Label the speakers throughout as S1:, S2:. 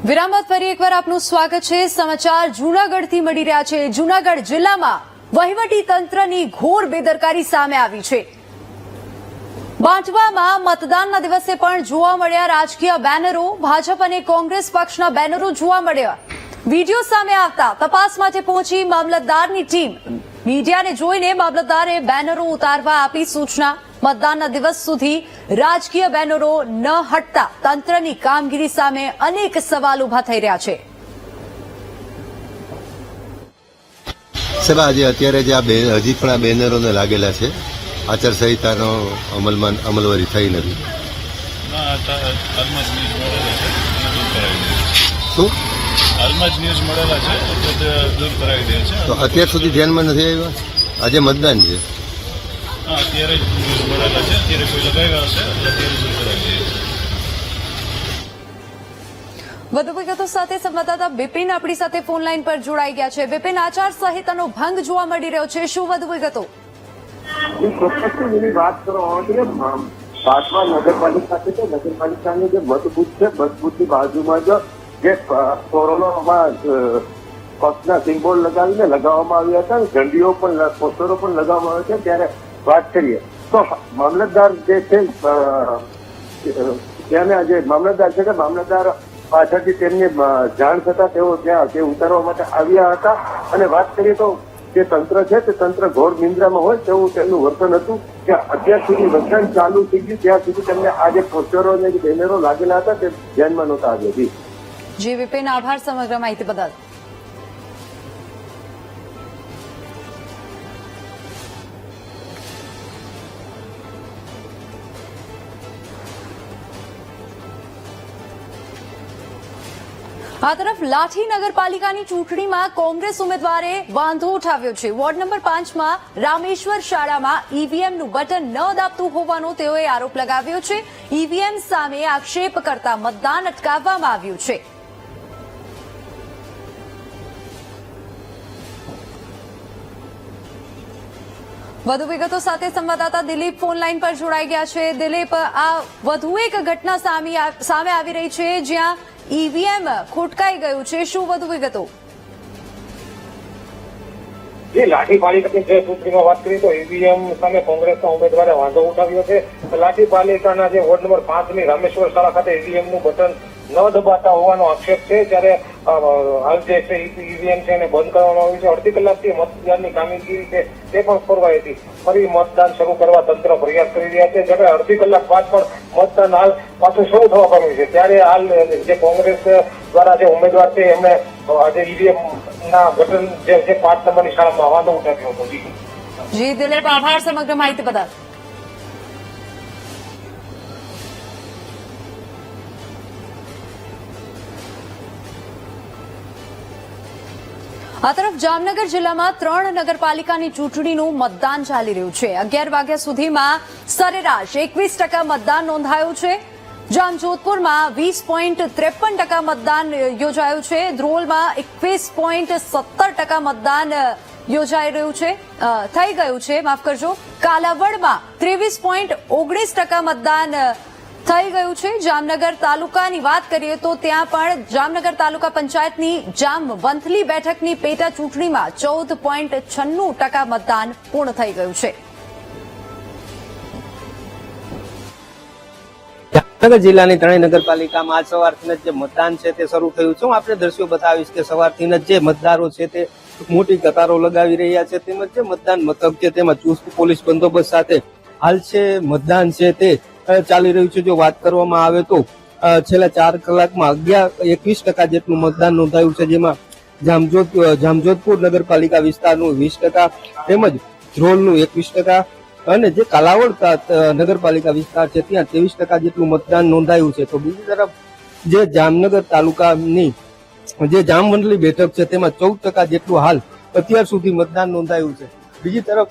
S1: વિરામ બાદ ફરી એકવાર આપનું સ્વાગત છે। સમાચાર જૂનાગઢથી મળી રહ્યા છે। જૂનાગઢ જિલ્લામાં વહીવટી તંત્રની ઘોર બેદરકારી સામે આવી છે। બાંટવામાં મતદાનના દિવસે પણ જોવા મળ્યા રાજકીય બેનરો। ભાજપ અને કોંગ્રેસ પક્ષના બેનરો જોવા મળ્યા। વીડિયો સામે આવતા તપાસ માટે પહોંચી મામલતદારની ટીમ। મીડિયાને જોઈને મામલતદારે બેનરો ઉતારવા આપી સૂચના। मतदानना दिवस सुधी राजकीय बेनरो न हटता तंत्रनी कामगीरी सामे अनेक सवाल उभा थई रह्या छे।
S2: साहेब आज अत्यारे जे हजी पण आ बेनरोने लागेला छे आचारसंहितानो अमलवारी थई नथी। शुं
S3: हालमां ज न्यूज मळेला छे तो दूर करावी दे छे।
S2: तो अत्यार सुधी ध्यानमां नथी आव्या। આજે મતદાન છે।
S3: અત્યારે ન્યૂઝ મળેલા છે, અત્યારે કોઈ લગાવ્યા હશે એટલે અત્યારે શું કરાવી દઈએ।
S1: વધુ વિગતો સાથે સંવાદદાતા બિપિન આપણી સાથે ફોન લાઈન પર જોડાઈ ગયા છે। બિપિન, આચાર સંહિતાનો ભંગ જોવા મળી રહ્યો છે, શું વધુ વિગતો?
S4: ચોક્કસથી વાત કરવામાં બાદમાં નગરપાલિકા છે, નગરપાલિકાની જે મતબૂથ છે, મતબૂથની બાજુમાં જે કોરોનામાં પક્ષના સિમ્બોલ લગાવીને લગાવવામાં આવ્યા હતા, ઝંડીઓ પણ પોસ્ટરો પણ લગાવવામાં આવ્યા છે। ત્યારે વાત કરીએ તો મામલતદાર જે છે ત્યાંના જે મામલતદાર છે, મામલતદાર પાછળથી તેમને જાણ થતા તેઓ ત્યાં તે ઉતારવા માટે આવ્યા હતા। અને વાત કરીએ તો જે તંત્ર છે તે તંત્ર ઘોર નિંદ્રામાં હોય તેવું તેમનું વર્તન હતું કે અત્યાર સુધી મતદાન ચાલુ થઈ ગયું ત્યાં સુધી તેમને આ જે પોસ્ટરો અને જે બેનરો લાગેલા હતા તે ધ્યાનમાં નહોતા આવ્યા।
S1: જી વિપિન, આભાર સમગ્ર માહિતી બદલ। આ તરફ લાઠી નગરપાલિકાની ચૂંટણીમાં કોંગ્રેસ ઉમેદવારે વાંધો ઉઠાવ્યો છે। વોર્ડ નંબર 5માં રામેશ્વર શાળામાં ઈવીએમનું બટન ન દાબતું હોવાનો તેઓએ આરોપ લગાવ્યો છે। ઈવીએમ સામે આક્ષેપ કરતા મતદાન અટકાવવામાં આવ્યું છે। વધુ વિગતો સાથે સંવાદદાતા દિલીપ ફોન લાઈન પર જોડાઈ ગયા છે। દિલીપ, આ વધુ એક ઘટના સામે આવી રહી છે જ્યાં ઈવીએમ ખોટકાઈ ગયું છે, શું વધુ વિગતો?
S5: લાઠી પાલિકાની જે ચૂંટણીમાં વાત કરીએ તો ઈવીએમ સામે કોંગ્રેસના ઉમેદવારે વાંધો ઉઠાવ્યો છે। લાઠી પાલિકાના જે વોર્ડ નંબર 5 ની રામેશ્વર શાળા ખાતે ઈવીએમનું બટન ન દબાતા હોવાનો આક્ષેપ છે। ત્યારે હાલ જે ઈવીએમ છે એને બંધ કરવામાં આવ્યું છે। અડધી કલાકથી મતદાનની કામગીરી છે તે પણ ખોરવાઈ હતી। ફરી મતદાન શરૂ કરવા તંત્ર પ્રયાસ કરી રહ્યા છે। જ્યારે અડધી કલાક બાદ પણ મતદાન હાલ પાછું શરૂ થવા પામ્યું છે। ત્યારે હાલ જે કોંગ્રેસ દ્વારા જે ઉમેદવાર છે એમણે આજે ઈવીએમ ના બટન જે 5 નંબરની શાળામાં વાંધો ઉઠાવ્યો હતો।
S1: જી દિલીપ, આભાર સમગ્ર માહિતી બદલ। આ તરફ જામનગર જિલ્લામાં 3 નગરપાલિકાની ચૂંટણીનું મતદાન ચાલી રહ્યું છે। 11 વાગ્યા સુધીમાં સરેરાશ 21% મતદાન નોંધાયું છે। જામજોધપુરમાં 20.53% મતદાન યોજાયું છે। ધ્રોલમાં 21.17% મતદાન યોજાઈ રહ્યું છે થઈ ગયું છે, માફ કરજો। કાલાવડમાં 23.19% મતદાન થઈ ગયું છે। જામનગર તાલુકાની વાત કરીએ તો ત્યાં પણ જામનગર તાલુકા પંચાયતની જામવંથલી બેઠકની પેટા ચૂંટણીમાં 14.96% મતદાન પૂર્ણ થઈ ગયું છે।
S6: જામનગર જિલ્લાની 3 નગરપાલિકામાં આજ સવારથી જ જે મતદાન છે તે શરૂ થયું છે। હું આપણે દ્રશ્યો બતાવીશ કે સવારથી જ જે મતદારો છે તે મોટી કતારો લગાવી રહ્યા છે, તેમજ જે મતદાન મથક છે તેમાં ચુસ્ત પોલીસ બંદોબસ્ત સાથે હાલ છે મતદાન છે તે ચાલી રહ્યું છે। જો વાત કરવામાં આવે તો છેલ્લા 4 કલાકમાં 21% જેટલું મતદાન નોંધાયું છે, જેમાં જામજોધપુર નગરપાલિકા વિસ્તારનું 20%, તેમજ ધ્રોલનું 21% અને જે કાલાવડ નગરપાલિકા વિસ્તાર છે ત્યાં 23% જેટલું મતદાન નોંધાયું છે। તો બીજી તરફ જે જામનગર તાલુકાની જે જામવંથલી બેઠક છે તેમાં 14% જેટલું હાલ અત્યાર સુધી મતદાન નોંધાયું છે। બીજી તરફ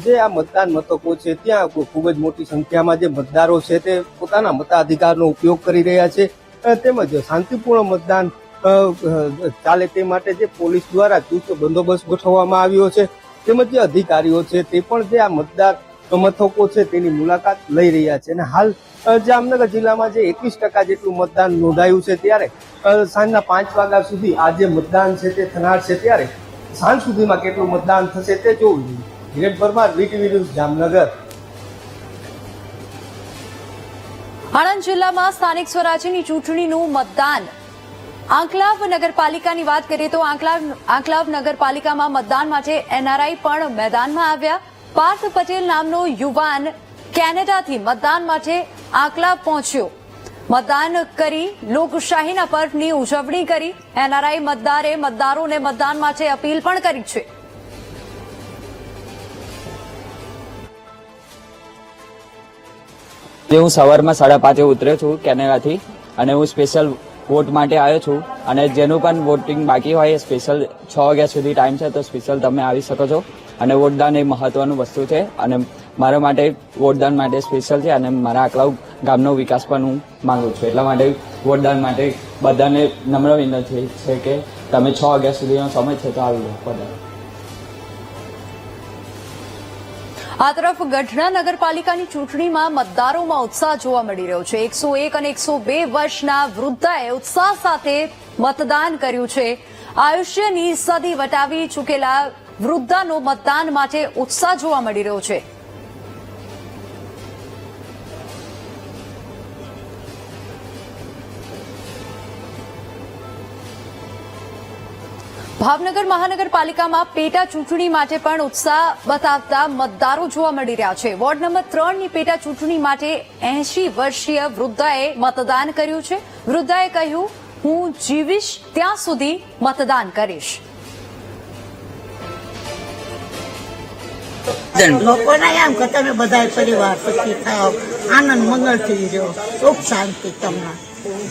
S6: જે આ મતદાન મથકો છે ત્યાં ખૂબ જ મોટી સંખ્યામાં જે મતદારો છે તે પોતાના મતાધિકારનો ઉપયોગ કરી રહ્યા છે, તેમજ શાંતિપૂર્ણ મતદાન ચાલે તે માટે જે પોલીસ દ્વારા ચુસ્ત બંદોબસ્ત ગોઠવવામાં આવ્યો છે, તેમજ જે અધિકારીઓ છે તે પણ જે આ મતદાર મથકો છે તેની મુલાકાત લઈ રહ્યા છે. અને હાલ જામનગર જિલ્લામાં જે 21% જેટલું મતદાન નોંધાયું છે, ત્યારે સાંજના 5 વાગ્યા સુધી આ જે મતદાન છે તે થનાર છે, ત્યારે સાંજ સુધીમાં કેટલું મતદાન થશે તે જોવું જોઈએ. ધીરજ પરમાર, વીટીવી ન્યૂઝ, જામનગર.
S1: આણંદ જિલ્લામાં સ્થાનિક સ્વરાજ્યની ચૂંટણીનું મતદાન આંકલાવ નગરપાલિકાની વાત કરીએ તો આંકલાવ નગરપાલિકામાં મતદાન માટે એનઆરઆઈ પણ મેદાનમાં આવ્યા. પાર્થ પટેલ નામનો યુવાન કેનેડાથી મતદાન માટે આંકલાવ પહોંચ્યો. મતદાન કરી લોકશાહીના પર્વની ઉજવણી કરી. એનઆરઆઈ મતદારે મતદારોને મતદાન માટે અપીલ પણ કરી છે.
S7: હું સવારમાં 5:30 ઉતર્યો છું કેનેડાથી, અને હું સ્પેશિયલ વોટ માટે આવ્યો છું. અને જેનું પણ વોટિંગ બાકી હોય એ સ્પેશિયલ 6 વાગ્યા સુધી ટાઈમ છે, તો સ્પેશિયલ તમે આવી શકો છો. અને વોટદાન એ મહત્વનું વસ્તુ છે, અને મારા માટે વોટદાન માટે સ્પેશિયલ છે. અને મારા આકલાવ ગામનો વિકાસ પણ હું માંગુ છું, એટલા માટે વોટદાન માટે બધાને નમ્ર વિનંતી છે કે તમે 6 વાગ્યા સુધીનો સમય છે તો આવી લો બધા.
S1: આ તરફ ગઢડા નગરપાલિકાની ચૂંટણીમાં મતદારોમાં ઉત્સાહ જોવા મળી રહ્યો છે. 101 અને 102 વર્ષના વૃદ્ધાએ ઉત્સાહ સાથે મતદાન કર્યું છે. આયુષ્યની સદી વટાવી ચૂકેલા વૃદ્ધાનો મતદાન માટે ઉત્સાહ જોવા મળી રહ્યો છે. ભાવનગર મહાનગરપાલિકામાં પેટા ચૂંટણી માટે પણ ઉત્સાહ બતાવતા મતદારો જોવા મળી રહ્યા છે. વોર્ડ નંબર 3ની પેટા ચૂંટણી માટે 80 વર્ષીય વૃદ્ધાએ મતદાન કર્યું છે. વૃદ્ધાએ કહ્યું, હું જીવીશ ત્યાં સુધી મતદાન કરીશ.
S8: લોકોને એમ કે તમે બધા પરિવાર સુખી થાવ, આનંદ મંગળથી રહ્યો, સુખ શાંતિ તમને,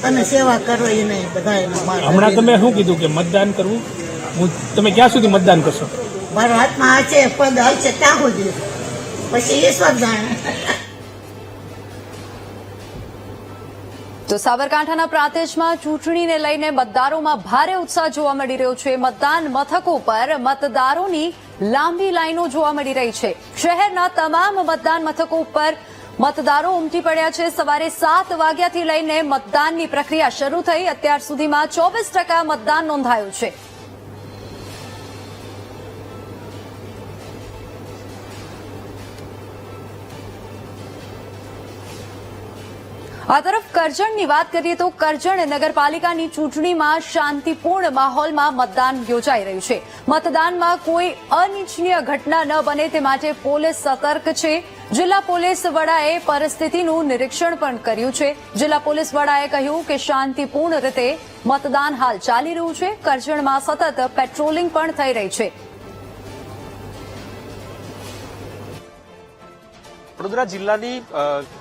S8: અને સેવા કરો એ નહીં બધા.
S9: હમણાં તમે શું કીધું કે મતદાન કરવું, તમે ક્યાં સુધી મતદાન કરશો?
S8: મારા હાથમાં હશે પદ હશે ત્યાં સુધી, પછી ઈશ્વર જાણે.
S1: તો સાબરકાંઠાના પ્રાંતેજમાં ચૂંટણીને લઈને મતદારોમાં ભારે ઉત્સાહ જોવા મળી રહ્યો છે. મતદાન મથકો પર મતદારોની લાંબી લાઈનો જોવા મળી રહી છે. શહેરના તમામ મતદાન મથકો પર મતદારો ઉમટી પડ્યા છે. સવારે 7 વાગ્યાથી લઈને મતદાનની પ્રક્રિયા શરૂ થઈ. અત્યાર સુધીમાં 24% મતદાન નોંધાયું છે. આ તરફ કરજણની વાત કરીએ તો કરજણ નગરપાલિકાની ચૂંટણીમાં શાંતિપૂર્ણ માહોલમાં મતદાન યોજાઈ રહ્યું છે. મતદાનમાં કોઈ અનિચ્છનીય ઘટના ન બને તે માટે પોલીસ સતર્ક છે. જિલ્લા પોલીસ વડાએ પરિસ્થિતિનું નિરીક્ષણ પણ કર્યું છે. જિલ્લા પોલીસ વડાએ કહ્યું કે શાંતિપૂર્ણ રીતે મતદાન હાલ ચાલી રહ્યું છે. કરજણમાં સતત પેટ્રોલિંગ પણ થઈ રહી છે.
S10: વડોદરા જિલ્લાની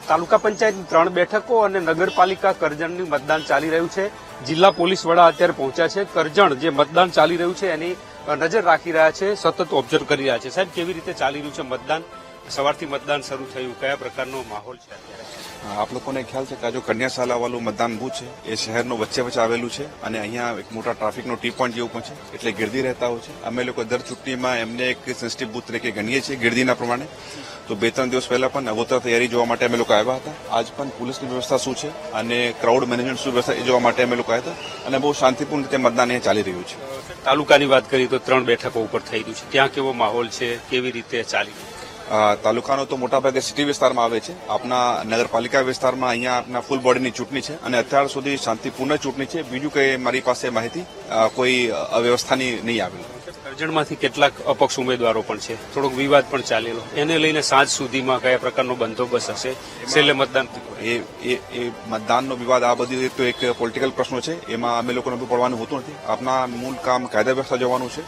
S10: તાલુકા પંચાયતની 3 બેઠકો અને નગરપાલિકા કરજણનું મતદાન ચાલી રહ્યું છે. જિલ્લા પોલીસ વડા અત્યારે પહોંચ્યા છે. કરજણ જે મતદાન ચાલી રહ્યું છે એની નજર રાખી રહ્યા છે, સતત ઓબ્ઝર્વ કરી રહ્યા છે. સાહેબ, કેવી રીતે ચાલી રહ્યું છે મતદાન? સવારથી મતદાન શરૂ થયું, કયા પ્રકારનો માહોલ છે અત્યારે?
S11: આપ લોકોને ખ્યાલ છે કે આ જો કન્યાશાલા વાળું મતદાન બૂથ છે એ શહેરનો વચ્ચે વચ્ચે આવેલું છે, અને અહીંયા એક મોટા ટ્રાફિકનો ટી પોઈન્ટ જેવું પણ છે, એટલે ગીર્દી રહેતા હોય છે. અમે લોકો દર ચૂંટણીમાં એમને એક સેન્સિટિવ બૂથ તરીકે ગણીએ છીએ ગીર્દીના પ્રમાણે. તો 2-3 દિવસ પહેલા પણ અગોતરા તૈયારી જોવા માટે અમે લોકો આવ્યા હતા. આજ પણ પોલીસની વ્યવસ્થા શું છે અને ક્રાઉડ મેનેજમેન્ટ શું વ્યવસ્થા એ જોવા માટે અમે લોકો આવ્યા હતા, અને બહુ શાંતિપૂર્ણ રીતે મતદાન અહીંયા ચાલી રહ્યું છે.
S10: તાલુકાની વાત કરીએ તો 3 બેઠકો ઉપર થઈ રહ્યું છે, ત્યાં કેવો માહોલ છે, કેવી રીતે ચાલી રહ્યું?
S11: તાલુકાનો તો મોટાભાગે સિટી વિસ્તારમાં આવે છે. આપના નગરપાલિકા વિસ્તારમાં અહીંયા આપના ફૂલ બોડીની ચૂંટણી છે, અને અત્યાર સુધી શાંતિપૂર્ણ ચૂંટણી છે. બીજું કંઈ મારી પાસે માહિતી કોઈ અવ્યવસ્થાની નહીં આવેલી.
S10: કરજણમાંથી કેટલાક અપક્ષ ઉમેદવારો પણ છે, થોડોક વિવાદ પણ ચાલેલો, એને લઈને સાંજ સુધીમાં કયા પ્રકારનો બંદોબસ્ત હશે? છેલ્લે મતદાન
S11: એ મતદાનનો વિવાદ આ બધી તો એક પોલિટિકલ પ્રશ્નો છે, એમાં અમે લોકોને પડવાનું હોતું નથી. આપના મૂળ કામ કાયદા વ્યવસ્થા જોવાનું છે.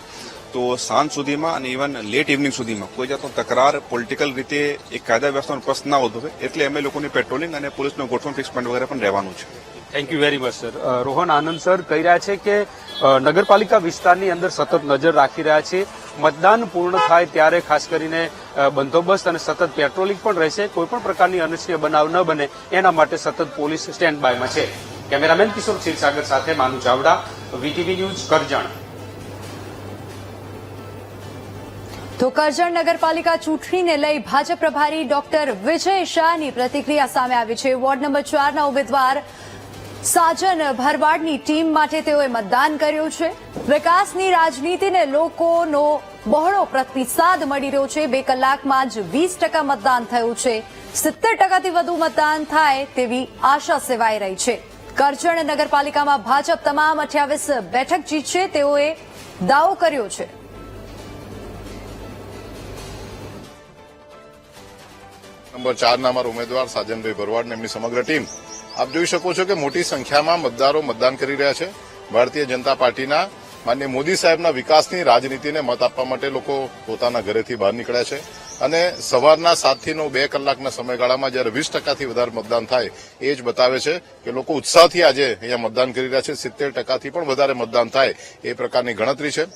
S11: તો સાંજ સુધીમાં અને ઇવન લેટ ઇવનિંગ સુધીમાં કોઈ જાતનો તકરાર પોલિટિકલ રીતે એક કાયદા વ્યવસ્થાનો પ્રશ્ન ના ઉદ્ભવે, એટલે અમે લોકોની પેટ્રોલિંગ અને પોલીસનો ગોઠવણ ફિક્સ પોઈન્ટ વગેરે પણ રહેવાનું છે.
S10: Thank you very much sir. Rohan Anand sir કહી રહ્યા છે કે નગરપાલિકા વિસ્તારની અંદર સતત નજર રાખી રહ્યા છે. મતદાન પૂર્ણ થાય ત્યારે ખાસ કરીને બંદોબસ્ત અને સતત પેટ્રોલિંગ પણ રહેશે. કોઈપણ પ્રકારની અનિચ્છનીય બનાવ ન બને એના માટે સતત પોલીસ સ્ટેન્ડ બાયમાં છે. કેમેરામેન કિશોર ક્ષીરસાગર સાથે માનુ ચાવડા, વીટીવી ન્યૂઝ, કરજણ.
S1: તો કરજણ નગરપાલિકા ચૂંટણીને લઈ ભાજપ પ્રભારી ડોક્ટર વિજય શાહની પ્રતિક્રિયા સામે આવી છે. વોર્ડ નંબર 4ના ઉમેદવાર સાજન ભરવાડની ટીમ માટે તેઓએ મતદાન કર્યું છે. વિકાસની રાજનીતિને લોકોનો બહોળો પ્રતિસાદ મળી રહ્યો છે. 2 કલાકમાં જ 20% મતદાન થયું છે. 70%થી વધુ મતદાન થાય તેવી આશા સેવાઈ રહી છે. કરજણ નગરપાલિકામાં ભાજપ તમામ 28 બેઠક જીતશે તેઓએ દાવો કર્યો છે.
S12: નંબર 4ના અમારા ઉમેદવાર સાજનભાઈ ભરવાડ અને એમની સમગ્ર ટીમ આપ જોઈ શકો છો કે મોટી સંખ્યામાં મતદારો મતદાન કરી રહ્યા છે. ભારતીય જનતા પાર્ટીના માનનીય મોદી સાહેબના વિકાસની રાજનીતિને મત આપવા માટે લોકો પોતાના ઘરેથી બહાર નીકળ્યા છે અને સવારના 7 થી 9 2 કલાકના સમયગાળામાં જ્યારે 20%થી વધારે મતદાન થાય એ જ બતાવે છે કે લોકો ઉત્સાહથી આજે અહીંયા મતદાન કરી રહ્યા છે. 70%થી પણ વધારે મતદાન થાય એ પ્રકારની ગણતરી છે.